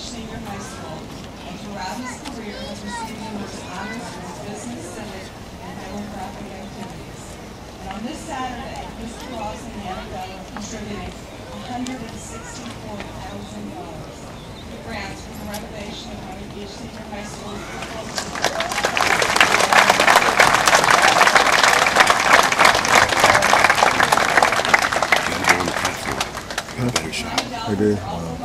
Beach Senior High School, and throughout his career has received numerous honors for his business, civic, and philanthropic activities. And on this Saturday, Mr. Ross and the NFL are contributing $164,000 to grants for the renovation of Miami Beach Senior High School football field. Better shot.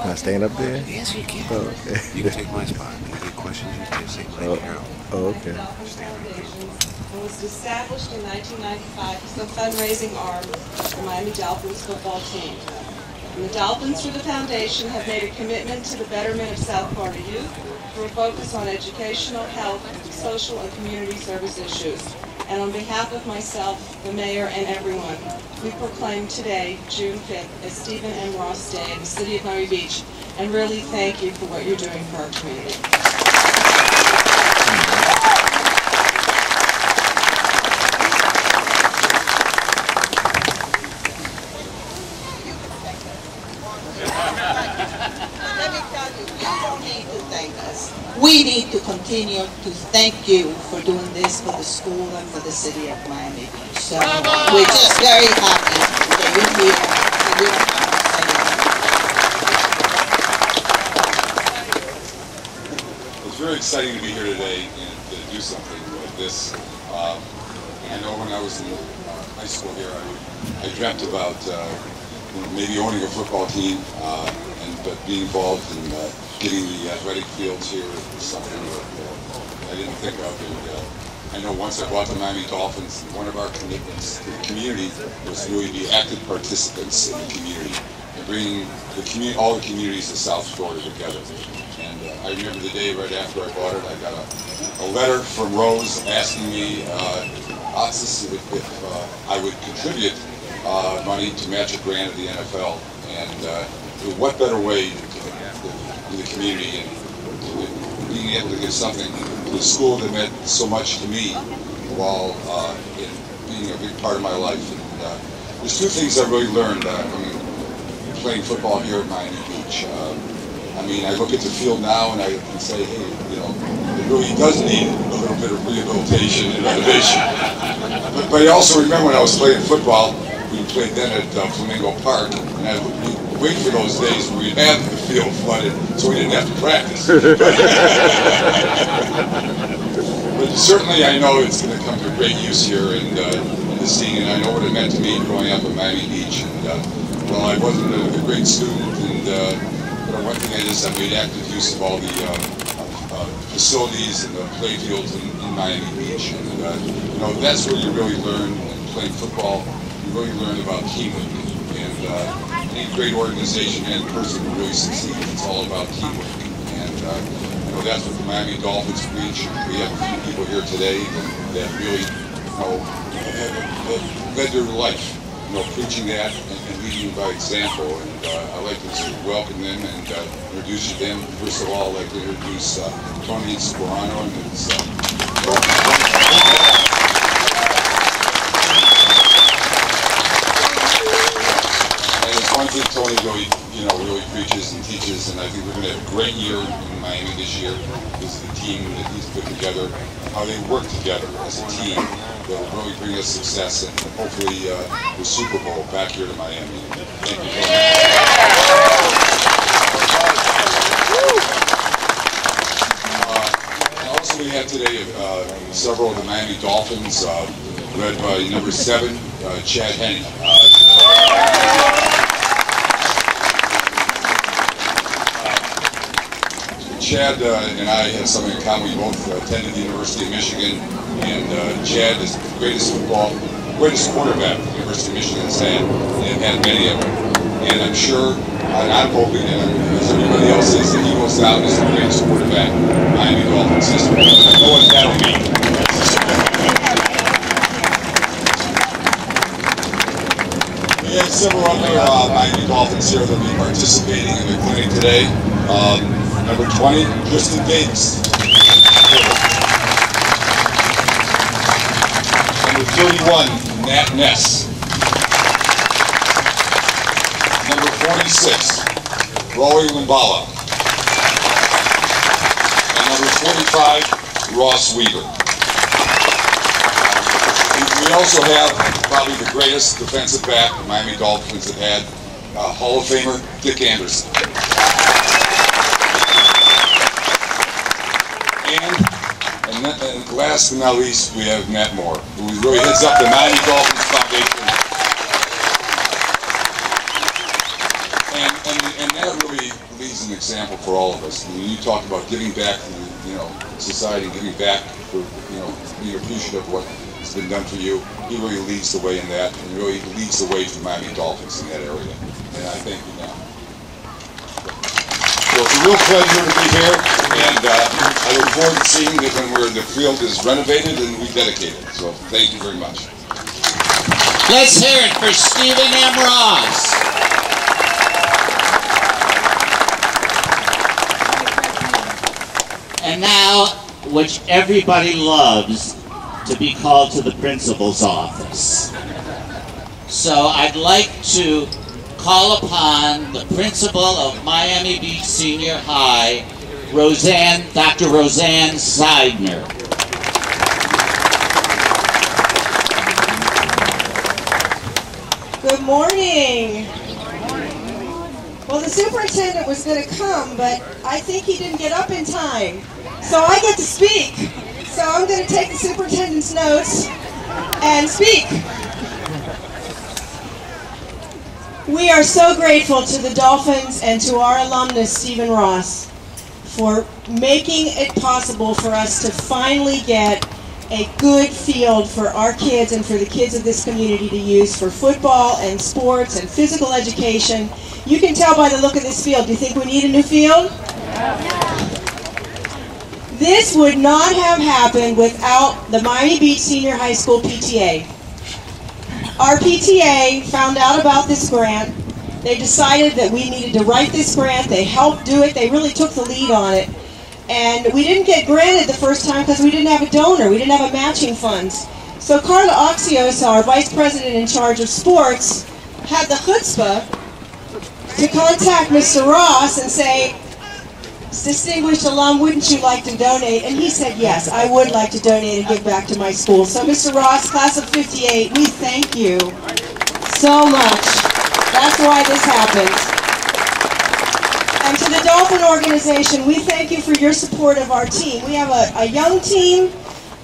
Can I stand up there? Yes, you can. Oh, okay. You can take my spot. If you have questions, you can say right here. Oh, okay. It was established in 1995 as the fundraising arm of the Miami Dolphins football team. And the Dolphins, through the foundation, have made a commitment to the betterment of South Florida youth through a focus on educational, health, social, and community service issues. And on behalf of myself, the mayor, and everyone, we proclaim today, June 5th, as Stephen M. Ross Day in the city of Miami Beach, and really thank you for what you're doing for our community. Let me tell you, you don't need to thank us. We need to continue to thank you for doing this for the school and for the city of Miami Beach. So we're just very happy that you're here and you don't have to say anything. It's very exciting to be here today and to do something like this. I know when I was in high school here, I dreamt about maybe owning a football team, but being involved in getting the athletic fields here is something that I didn't think of. And I know once I bought the Miami Dolphins, one of our commitments to the community was really be active participants in the community and bringing all the communities of South Florida together. And I remember the day right after I bought it, I got a letter from Rose asking me if I would contribute money to match a grant of the NFL. And what better way in the community and being able to give something to the school that meant so much to me while being a big part of my life. And there's two things I really learned playing football here at Miami Beach. I look at the field now and I can say, hey, it really does need a little bit of rehabilitation and renovation. But I also remember when I was playing football, we played then at Flamingo Park, and I would wait for those days when we'd have the field flooded so we didn't have to practice. But certainly I know it's going to come to great use here in the scene, and I know what it meant to me growing up in Miami Beach. And well, I wasn't a great student, but one thing I made active use of all the facilities and the play fields in Miami Beach. And that's where you really learn playing football. You really learn about teamwork. And any great organization and person will really succeed. It's all about teamwork. And that's what the Miami Dolphins preach. We have a few people here today that really have led their life, preaching that and leading by example. And I'd like to welcome them and introduce you to them. First of all, I'd like to introduce Tony Sperano and his one thing Tony really preaches and teaches, and I think we're going to have a great year in Miami this year. This is the team that he's put together, how they work together as a team that will really bring us success and hopefully the Super Bowl back here to Miami. Thank you, Tony. Also, we have today several of the Miami Dolphins, led by number 7, Chad Henne. Chad and I have something in common. We both attended the University of Michigan, and Chad is the greatest quarterback the University of Michigan has had, and had many of them. And I'm sure, and I'm hoping, as everybody else is, that he goes down as the greatest quarterback in Miami Dolphins history. I know what that'll be. We have several other Miami Dolphins here that will be participating in the clinic today. Number 20, Tristan Davis. Number 31, Nat Ness. Number 46, Roy Limbala. 45, Ross Weaver. We also have probably the greatest defensive back the Miami Dolphins have had, Hall of Famer Dick Anderson. And last but not least, we have Matt Moore, who really heads up the Miami Dolphins Foundation. And that really leads an example for all of us. I mean, you talk about giving back to society, giving back for being appreciative of what has been done for you. He really leads the way in that, and really leads the way for the Miami Dolphins in that area. And I thank you now. So it's a real pleasure to be here, and I look forward to seeing it when the field is renovated and rededicated. So thank you very much. Let's hear it for Stephen M. Ross. And now, which everybody loves, to be called to the principal's office. So I'd like to call upon the principal of Miami Beach Senior High, Dr. Roseanne Seidner. Good morning. Well, the superintendent was going to come, but I think he didn't get up in time. So I get to speak. So I'm going to take the superintendent's notes and speak. We are so grateful to the Dolphins and to our alumnus, Stephen Ross, for making it possible for us to finally get a good field for our kids and for the kids of this community to use for football and sports and physical education. You can tell by the look of this field. Do you think we need a new field? This would not have happened without the Miami Beach Senior High School PTA. Our PTA found out about this grant. They decided that we needed to write this grant. They helped do it. They really took the lead on it. And we didn't get granted the first time because we didn't have a donor. We didn't have a matching funds. So Carla Oxios, our vice president in charge of sports, had the chutzpah to contact Mr. Ross and say, distinguished alum, wouldn't you like to donate? And he said, yes, I would like to donate and give back to my school. So Mr. Ross, class of 58, we thank you so much. That's why this happened. And to the Dolphin organization, we thank you for your support of our team. We have a young team.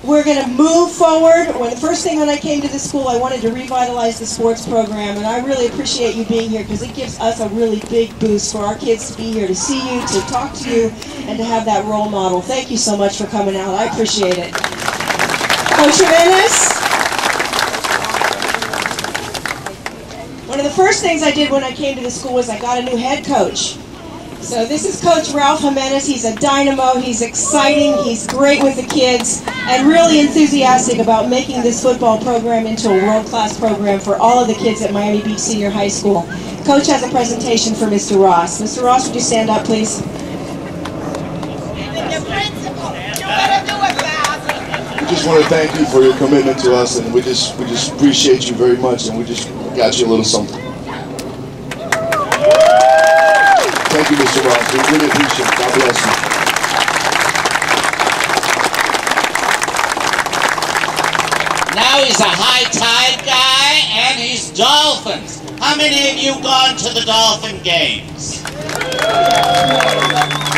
We're going to move forward. The first thing when I came to the school, I wanted to revitalize the sports program, and I really appreciate you being here because it gives us a really big boost for our kids to be here, to see you, to talk to you, and to have that role model. Thank you so much for coming out. I appreciate it. Coach Jimenez? One of the first things I did when I came to the school was I got a new head coach. So this is Coach Ralph Jimenez. He's a dynamo, he's exciting, he's great with the kids, and really enthusiastic about making this football program into a world-class program for all of the kids at Miami Beach Senior High School. Coach has a presentation for Mr. Ross. Mr. Ross, would you stand up, please? We just want to thank you for your commitment to us, and we just appreciate you very much, and we just got you a little something. Thank you, Mr. Ross. We really appreciate it. God bless you. Now he's a high tide guy, and he's Dolphins. How many of you gone to the Dolphin games?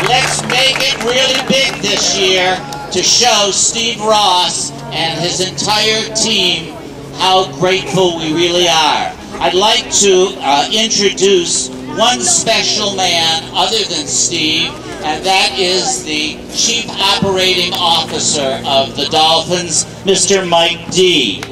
Let's make it really big this year to show Steve Ross and his entire team how grateful we really are. I'd like to introduce one special man other than Steve, and that is the Chief Operating Officer of the Dolphins, Mr. Mike D.